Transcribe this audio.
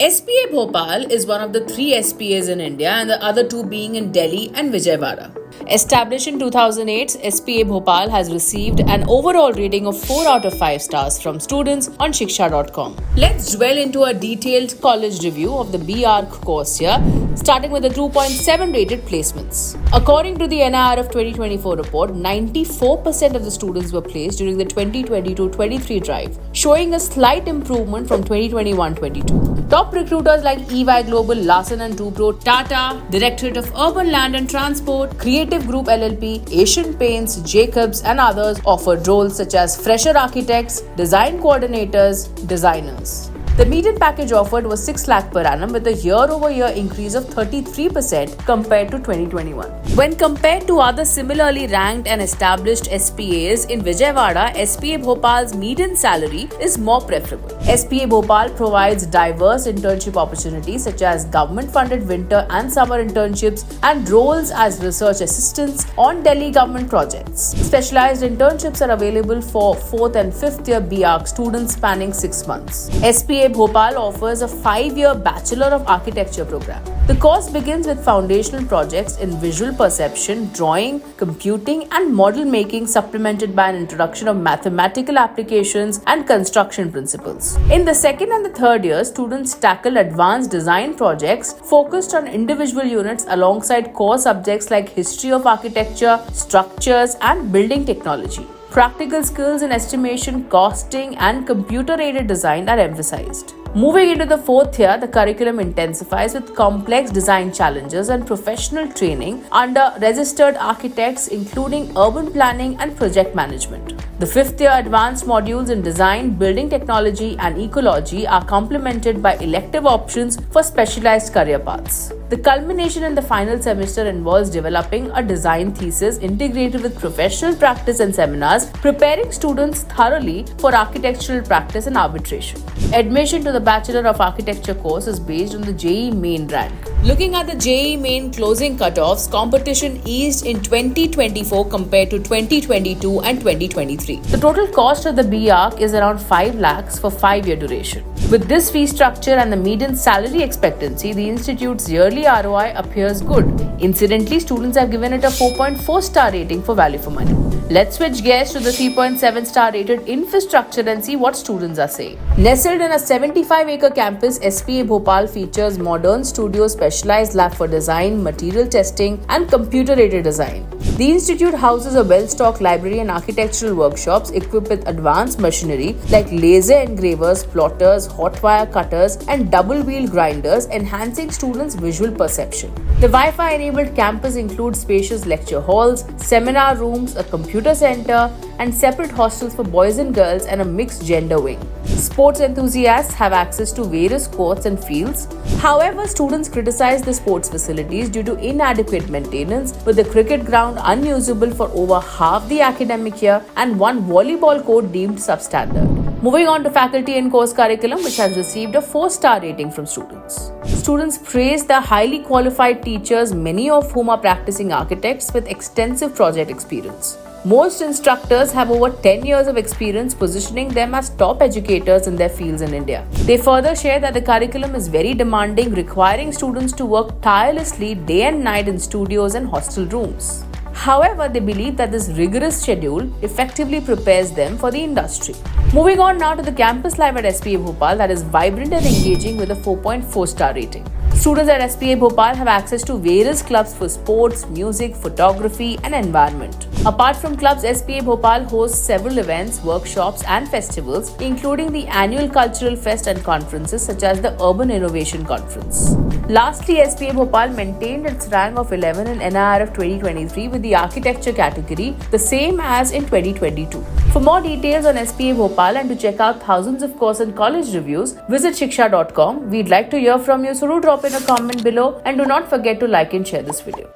SPA Bhopal is one of the three SPAs in India, and the other two being in Delhi and Vijayawada. Established in 2008, SPA Bhopal has received an overall rating of 4 out of 5 stars from students on Shiksha.com. Let's dwell into a detailed college review of the B.Arch course here, starting with the 2.7 rated placements. According to the NIRF 2024 report, 94% of the students were placed during the 2022-23 drive, showing a slight improvement from 2021-22. Top recruiters like EY Global, Larsen & Toubro, Tata, Directorate of Urban Land and Transport, Creative Group LLP, Asian Paints, Jacobs and others offered roles such as fresher architects, design coordinators, designers. The median package offered was 6 lakh per annum with a year-over-year increase of 33% compared to 2021. When compared to other similarly ranked and established SPAs in Vijayawada, SPA Bhopal's median salary is more preferable. SPA Bhopal provides diverse internship opportunities such as government-funded winter and summer internships and roles as research assistants on Delhi government projects. Specialized internships are available for 4th and 5th year B.Arch students spanning 6 months. SPA Bhopal offers a 5-year Bachelor of Architecture program. The course begins with foundational projects in visual perception, drawing, computing, and model making, supplemented by an introduction of mathematical applications and construction principles. In the 2nd and the 3rd years, students tackle advanced design projects focused on individual units alongside core subjects like history of architecture, structures, and building technology. Practical skills in estimation, costing, and computer-aided design are emphasized. Moving into the 4th year, the curriculum intensifies with complex design challenges and professional training under registered architects, including urban planning and project management. The 5th year advanced modules in design, building technology, and ecology are complemented by elective options for specialized career paths. The culmination in the final semester involves developing a design thesis integrated with professional practice and seminars, preparing students thoroughly for architectural practice and arbitration. Admission to the Bachelor of Architecture course is based on the JEE Main rank. Looking at the JEE Main closing cutoffs, competition eased in 2024 compared to 2022 and 2023. The total cost of the B.Arch is around 5 lakhs for 5-year duration. With this fee structure and the median salary expectancy, the institute's yearly ROI appears good. Incidentally, students have given it a 4.4 star rating for value for money. Let's switch gears to the 3.7 star rated infrastructure and see what students are saying. Nestled in a 75-acre campus, SPA Bhopal features modern studio, specialized lab for design, material testing, and computer-aided design. The institute houses a well-stocked library and architectural workshops equipped with advanced machinery like laser engravers, plotters, hot wire cutters, and double-wheel grinders, enhancing students' visual perception. The Wi-Fi enabled campus includes spacious lecture halls, seminar rooms, a computer center, and separate hostels for boys and girls and a mixed gender wing. Sports enthusiasts have access to various courts and fields. However, students criticize the sports facilities due to inadequate maintenance, with the cricket ground unusable for over half the academic year and one volleyball court deemed substandard. Moving on to faculty and course curriculum, which has received a 4-star rating from students. Students praise the highly qualified teachers, many of whom are practicing architects with extensive project experience. Most instructors have over 10 years of experience, positioning them as top educators in their fields in India. They further share that the curriculum is very demanding, requiring students to work tirelessly day and night in studios and hostel rooms. However, they believe that this rigorous schedule effectively prepares them for the industry. Moving on now to the campus life at SPA Bhopal, that is vibrant and engaging with a 4.4 star rating. Students at SPA Bhopal have access to various clubs for sports, music, photography, and environment. Apart from clubs, SPA Bhopal hosts several events, workshops, and festivals, including the annual Cultural Fest and conferences such as the Urban Innovation Conference. Lastly, SPA Bhopal maintained its rank of 11 in NIRF 2023 with the architecture category, the same as in 2022. For more details on SPA Bhopal and to check out thousands of course and college reviews, visit Shiksha.com. We'd like to hear from you, so do drop in a comment below and do not forget to like and share this video.